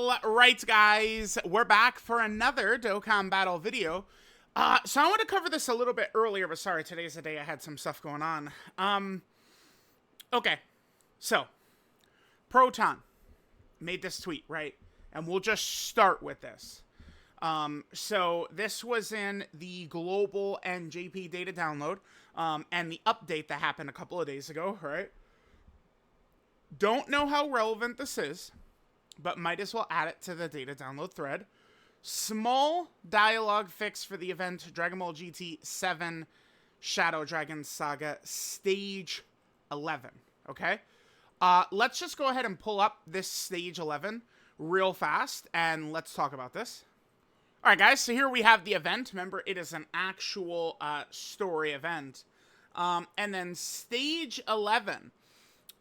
All right, guys, we're back for another Dokkan battle video. So I want to cover this a little bit earlier, but sorry, today's the day I had some stuff going on. Okay, so Proton made this tweet, right? And we'll just start with this. So this was in the global NJP data download, and the update that happened a couple of days ago, right? Don't know how relevant this is, but might as well add it to the data download thread. Small dialogue fix for the event Dragon Ball GT 7 Shadow Dragon Saga Stage 11, okay? Let's just go ahead and pull up this Stage 11 real fast, and let's talk about this. All right, guys, so here we have the event. Remember, it is an actual story event. And then Stage 11.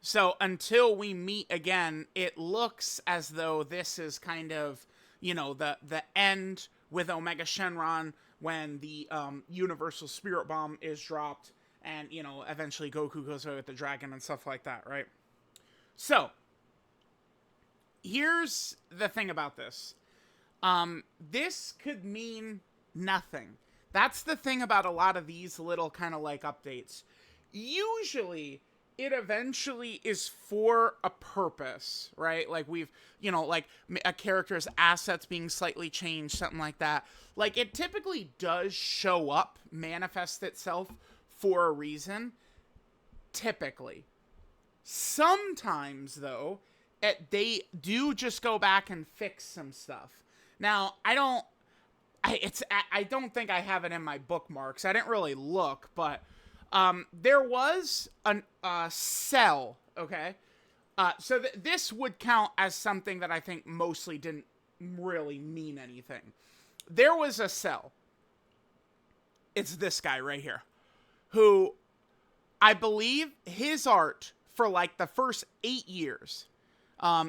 So until we meet again, it looks as though this is kind of, you know, the end with Omega Shenron when the Universal Spirit Bomb is dropped and, you know, eventually Goku goes away with the dragon and stuff like that, right? So, here's the thing about this. This could mean nothing. That's the thing about a lot of these little kind of like updates. Usually it eventually is for a purpose, right? Like we've, you know, like a character's assets being slightly changed, something like that. Like it typically does show up, manifest itself for a reason, typically. Sometimes, though, they do just go back and fix some stuff. Now, I don't think I have it in my bookmarks. I didn't really look, but there was a cell, okay? So this would count as something that I think mostly didn't really mean anything. There was a cell. It's this guy right here, who I believe his art for like the first 8 years,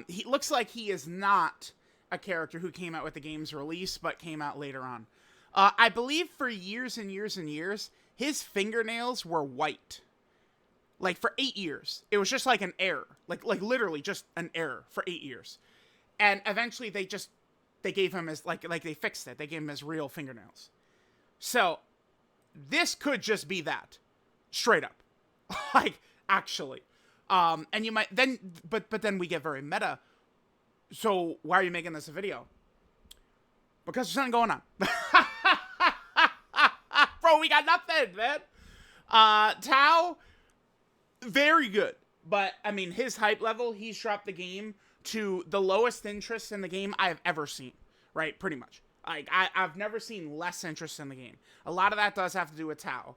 he looks like he is not a character who came out with the game's release, but came out later on. I believe for years and years and years, his fingernails were white. Like, for 8 years. It was just like an error. Like literally just an error for 8 years. And eventually they gave him his, like they fixed it. They gave him his real fingernails. So, this could just be that. Straight up. Like, actually. And you might, then, but then we get very meta. So, why are you making this a video? Because there's something going on. Bro, we got nothing, man. Tao, very good. But, I mean, his hype level, he's dropped the game to the lowest interest in the game I have ever seen. Right? Pretty much. Like, I've never seen less interest in the game. A lot of that does have to do with Tao.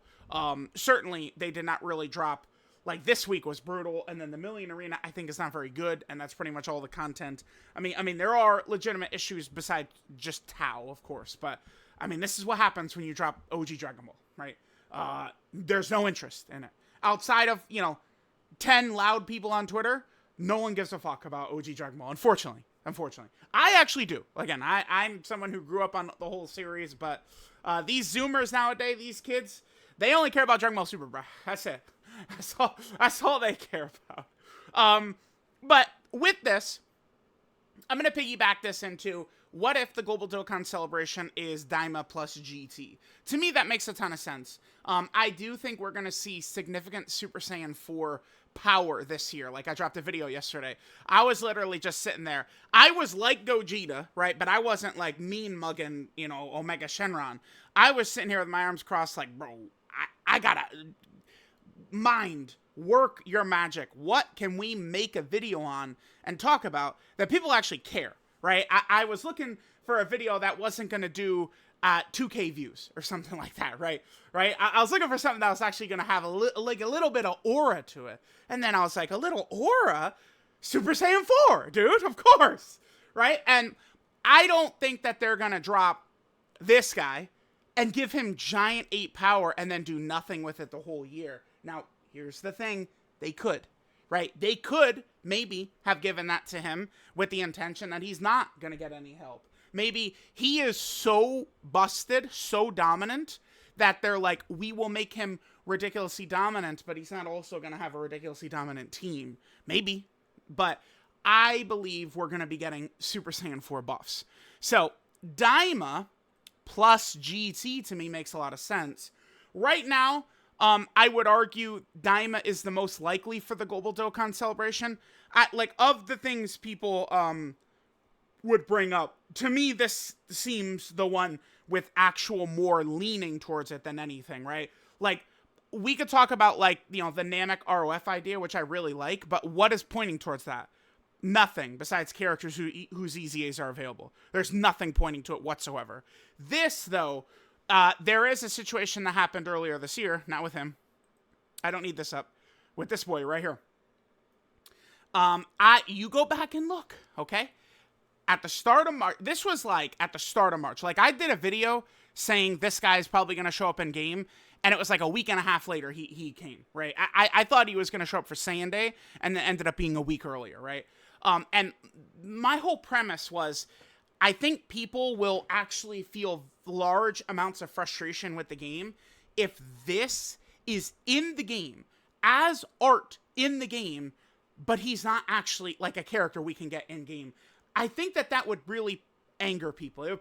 Certainly, they did not really drop. Like, this week was brutal, and then the Million Arena, I think, is not very good, and that's pretty much all the content. I mean, there are legitimate issues besides just Tao, of course, but, I mean, this is what happens when you drop OG Dragon Ball, right? There's no interest in it. Outside of, you know, 10 loud people on Twitter, no one gives a fuck about OG Dragon Ball, unfortunately. I actually do. Again, I'm someone who grew up on the whole series, but these Zoomers nowadays, these kids, they only care about Dragon Ball Super, bro. That's it. That's all they care about. But with this, I'm going to piggyback this into what if the Global Dokkan Celebration is DAIMA plus GT? To me, that makes a ton of sense. I do think we're going to see significant Super Saiyan 4 power this year. Like, I dropped a video yesterday. I was literally just sitting there. I was like Gogeta, right? But I wasn't, like, mean mugging, you know, Omega Shenron. I was sitting here with my arms crossed like, bro, I gotta... mind, work your magic. What can we make a video on and talk about that people actually care, right? I was looking for a video that wasn't going to do 2K views or something like that, right? I was looking for something that was actually going to have a little bit of aura to it. And then I was like, a little aura? Super Saiyan 4, dude, of course, right? And I don't think that they're going to drop this guy and give him giant 8 power and then do nothing with it the whole year. Now, here's the thing. They could, right? They could maybe have given that to him with the intention that he's not going to get any help. Maybe he is so busted, so dominant, that they're like, we will make him ridiculously dominant, but he's not also going to have a ridiculously dominant team. Maybe. But I believe we're going to be getting Super Saiyan 4 buffs. So, DAIMA plus GT to me makes a lot of sense. Right now, I would argue DAIMA is the most likely for the Global Dokkan celebration. Of the things people would bring up, to me, this seems the one with actual more leaning towards it than anything, right? Like, we could talk about, like, you know, the Namek ROF idea, which I really like, but what is pointing towards that? Nothing besides characters whose EZAs are available. There's nothing pointing to it whatsoever. This, though, there is a situation that happened earlier this year, not with him. I don't need this up. With this boy right here. You go back and look, okay? At the start of March, this was like at the start of March. Like, I did a video saying this guy's probably going to show up in game, and it was like a week and a half later he came, right? I thought he was going to show up for Saiyan Day, and then ended up being a week earlier, right? And my whole premise was, I think people will actually feel large amounts of frustration with the game if this is in the game, as art in the game, but he's not actually like a character we can get in game. I think that would really anger people.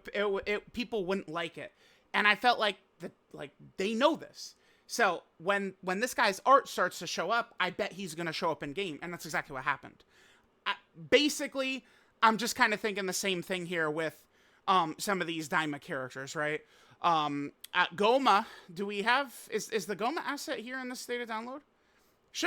People wouldn't like it. And I felt like they know this. So when this guy's art starts to show up, I bet he's going to show up in game. And that's exactly what happened. Basically, I'm just kind of thinking the same thing here with some of these DAIMA characters, right? Goma, do we have... Is the Goma asset here in this state of download?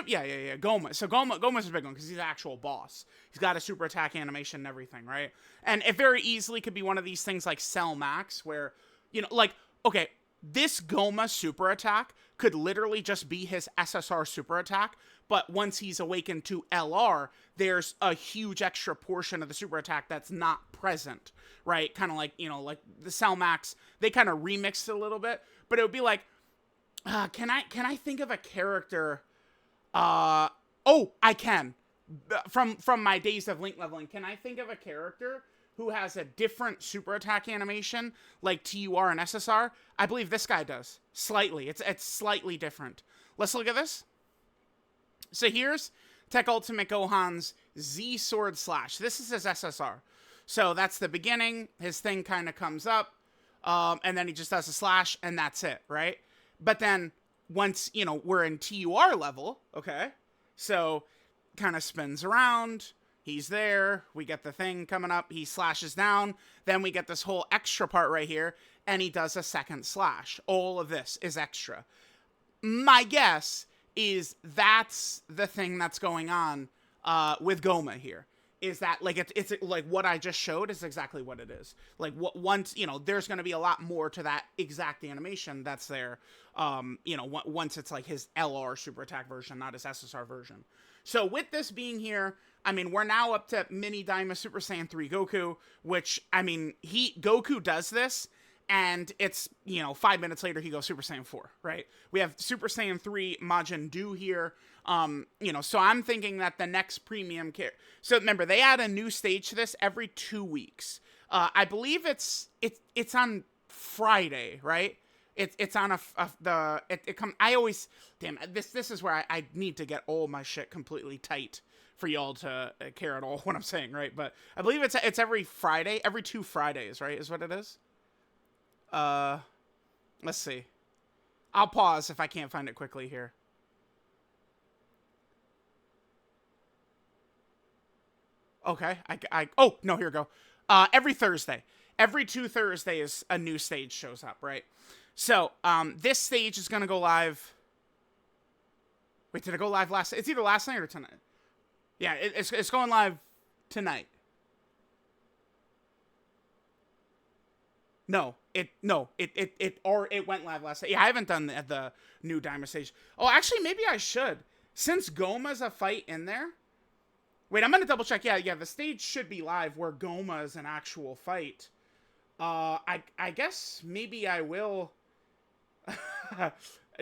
Yeah. Goma. So Goma's a big one because he's an actual boss. He's got a super attack animation and everything, right? And it very easily could be one of these things like Cell Max where, you know, like, okay, this Goma super attack could literally just be his SSR super attack, but once he's awakened to LR, there's a huge extra portion of the super attack that's not present, right? Kind of like, you know, like the Cell Max, they kind of remixed it a little bit, but it would be like, can I think of a character... I can. From my days of link leveling, can I think of a character who has a different super attack animation like TUR and SSR? I believe this guy does. Slightly. It's slightly different. Let's look at this. So here's Tech Ultimate Gohan's Z Sword Slash. This is his SSR. So that's the beginning. His thing kind of comes up, and then he just does a slash, and that's it, right? But then... once, you know, we're in TUR level, okay, so kind of spins around, he's there, we get the thing coming up, he slashes down, then we get this whole extra part right here, and he does a second slash. All of this is extra. My guess is that's the thing that's going on with Goma here. Is that, like, it's like what I just showed is exactly what it is. Like, once, you know, there's going to be a lot more to that exact animation that's there, you know, once it's, like, his LR super attack version, not his SSR version. So, with this being here, I mean, we're now up to Mini DAIMA Super Saiyan 3 Goku, which, I mean, Goku does this, and it's, you know, 5 minutes later, he goes Super Saiyan 4, right? We have Super Saiyan 3 Majin Buu here. You know, so I'm thinking that the next premium so remember, they add a new stage to this every 2 weeks. I believe it's on Friday, right? It's on I always, damn, this is where I need to get all my shit completely tight for y'all to care at all what I'm saying, right? But I believe it's every Friday, every 2 Fridays, right? Is what it is. Let's see. I'll pause if I can't find it quickly here. Okay, oh, no, here we go. Every Thursday. Every 2 Thursdays, a new stage shows up, right? So, this stage is going to go live... Wait, did it go live last... It's either last night or tonight. Yeah, it's going live tonight. It went live last night. Yeah, I haven't done the new DAIMA stage. Oh, actually, maybe I should. Since Goma's a fight in there... Wait, I'm gonna double check. Yeah, the stage should be live where Goma is an actual fight. I guess maybe I will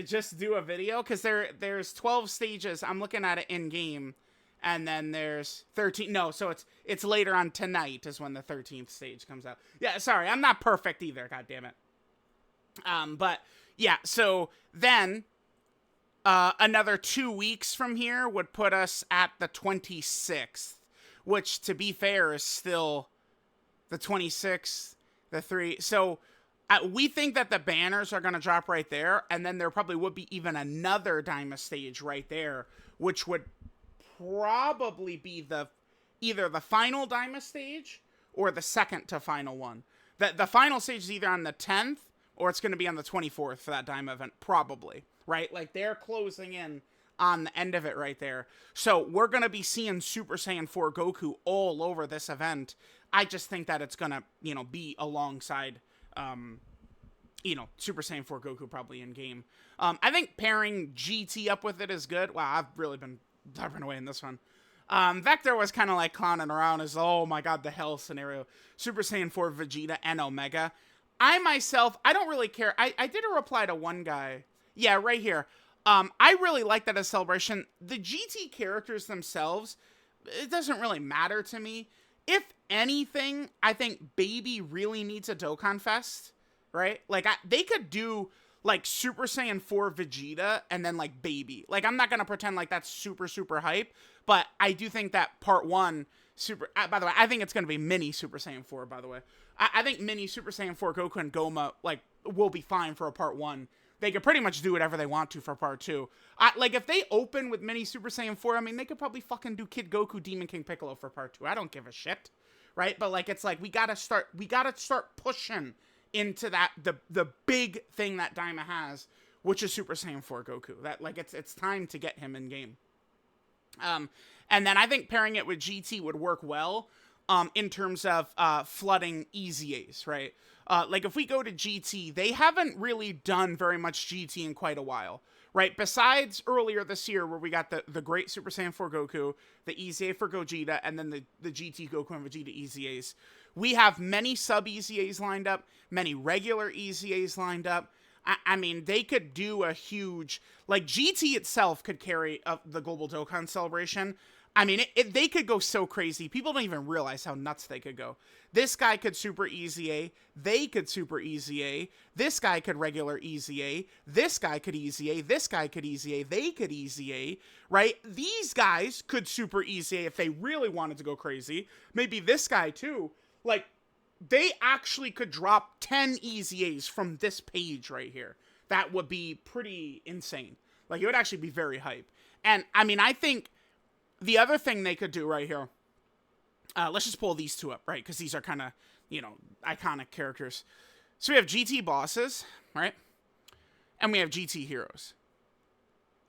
just do a video because there's 12 stages. I'm looking at it in game, and then there's 13. No, so it's later on tonight is when the 13th stage comes out. Yeah, sorry, I'm not perfect either. God damn it. But yeah, so then. Another 2 weeks from here would put us at the 26th, which, to be fair, is still the 26th, the 3. So we think that the banners are going to drop right there, and then there probably would be even another DAIMA stage right there, which would probably be either the final DAIMA stage or the second to final one. The final stage is either on the 10th or it's going to be on the 24th for that DAIMA event, probably, right? Like, they're closing in on the end of it right there. So we're going to be seeing Super Saiyan 4 Goku all over this event. I just think that it's going to, be alongside, Super Saiyan 4 Goku probably in game. I think pairing GT up with it is good. Wow, I've really been diving away in this one. Vector was kind of like clowning around as, oh my god, the hell scenario. Super Saiyan 4 Vegeta and Omega. I myself, I don't really care. I did a reply to one guy. Yeah, right here. I really like that as Celebration. The GT characters themselves, it doesn't really matter to me. If anything, I think Baby really needs a Dokkan Fest, right? Like, they could do, like, Super Saiyan 4 Vegeta and then, like, Baby. Like, I'm not going to pretend like that's super, super hype, but I do think that part 1, by the way, I think it's going to be mini Super Saiyan 4, by the way. I think mini Super Saiyan 4 Goku and Goma, like, will be fine for a part 1. They could pretty much do whatever they want to for part 2. Like, if they open with mini Super Saiyan 4, I mean, they could probably fucking do Kid Goku, Demon King Piccolo for part 2. I don't give a shit, right? But, like, it's like, we gotta start pushing into that, the big thing that DAIMA has, which is Super Saiyan 4 Goku. That, like, it's time to get him in game. And then I think pairing it with GT would work well, in terms of, flooding easy A's, right? Like, if we go to GT, they haven't really done very much GT in quite a while, right? Besides earlier this year, where we got the great Super Saiyan 4 Goku, the Easy A for Gogeta, and then the GT Goku and Vegeta Easy A's. We have many sub Easy A's lined up, many regular Easy A's lined up. I mean, they could do a huge, like, GT itself could carry the Global Dokkan Celebration. I mean, they could go so crazy. People don't even realize how nuts they could go. This guy could Super Easy A. They could Super Easy A. This guy could regular Easy A. This guy could Easy A. This guy could Easy A. They could Easy A, right? These guys could Super Easy A if they really wanted to go crazy. Maybe this guy, too. Like, they actually could drop 10 Easy A's from this page right here. That would be pretty insane. Like, it would actually be very hype. And, I mean, I think the other thing they could do right here, let's just pull these two up, right? Because these are kind of, iconic characters. So we have GT bosses, right? And we have GT heroes.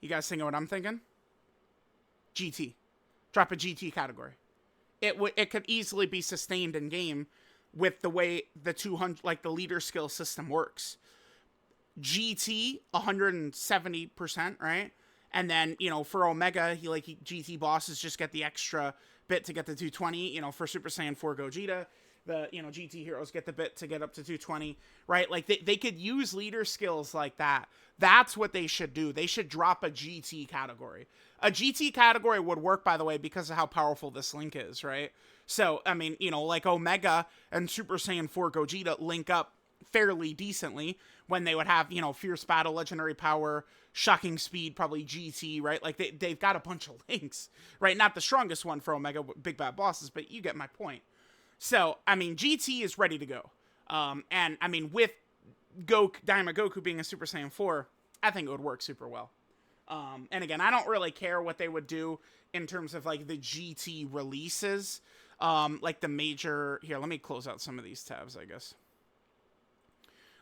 You guys think of what I'm thinking? GT. Drop a GT category. It could easily be sustained in game with the way the 200, like, the leader skill system works. GT, 170%, right? And then, for Omega, GT bosses just get the extra bit to get to 220. For Super Saiyan 4 Gogeta, the, GT heroes get the bit to get up to 220, right? Like, they could use leader skills like that. That's what they should do. They should drop a GT category. A GT category would work, by the way, because of how powerful this link is, right? So, I mean, like, Omega and Super Saiyan 4 Gogeta link up fairly decently when they would have, Fierce Battle, Legendary Power, Shocking Speed, probably GT, right? Like, they've got a bunch of links, right? Not the strongest one for Omega Big Bad Bosses, but you get my point. So, I mean, GT is ready to go. And, I mean, with DAIMA Goku being a Super Saiyan 4, I think it would work super well. And again, I don't really care what they would do in terms of, like, the GT releases. Like, the major... Here, let me close out some of these tabs, I guess.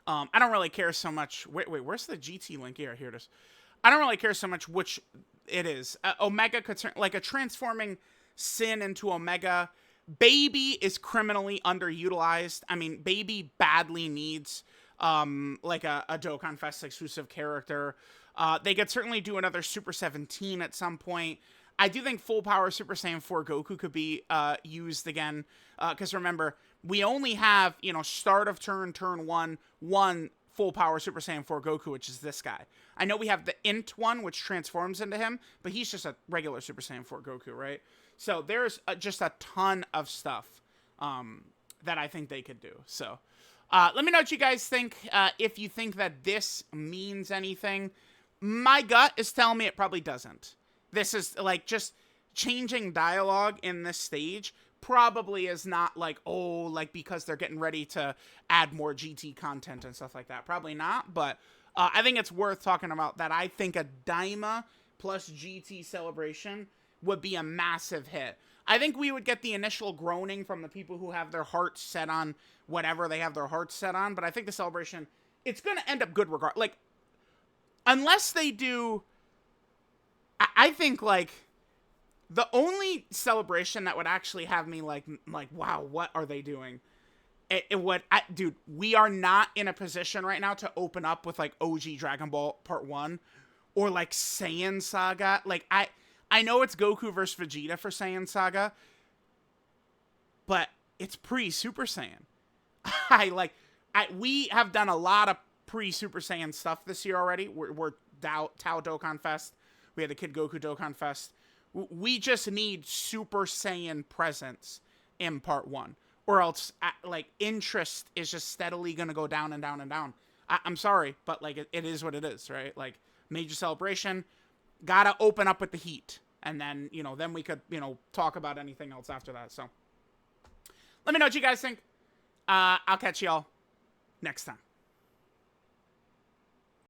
I don't really care so much. Wait, where's the GT link? Here it is. I don't really care so much which it is. Omega could turn, like, a transforming Sin into Omega. Baby is criminally underutilized. I mean, Baby badly needs, like, a Dokkan Fest exclusive character. They could certainly do another Super 17 at some point. I do think full power Super Saiyan 4 Goku could be used again. Because remember, we only have, start of turn 1 full power Super Saiyan 4 Goku, which is this guy. I know we have the Int one, which transforms into him, but he's just a regular Super Saiyan 4 Goku, right? So there's just a ton of stuff that I think they could do. So let me know what you guys think. If you think that this means anything. My gut is telling me it probably doesn't. This is, like, just changing dialogue in this stage probably is not like, oh, like because they're getting ready to add more GT content and stuff like that. Probably not, but I think it's worth talking about that. I think a DAIMA plus GT celebration would be a massive hit. I think we would get the initial groaning from the people who have their hearts set on whatever they have their hearts set on, but I think the celebration, it's going to end up good regard. Like, unless they do, I think, like, the only celebration that would actually have me, like wow, what are they doing? Dude, we are not in a position right now to open up with, like, OG Dragon Ball Part 1 or, like, Saiyan Saga. Like, I know it's Goku versus Vegeta for Saiyan Saga, but it's pre-Super Saiyan. We have done a lot of pre-Super Saiyan stuff this year already. We're Tao Dokkan Fest. We had the Kid Goku Dokkan Fest. We just need Super Saiyan presence in Part 1. Or else, like, interest is just steadily going to go down and down and down. I'm sorry, but, like, it is what it is, right? Like, major celebration, gotta open up with the heat. And then, you know, then we could, you know, talk about anything else after that. So, let me know what you guys think. I'll catch y'all next time.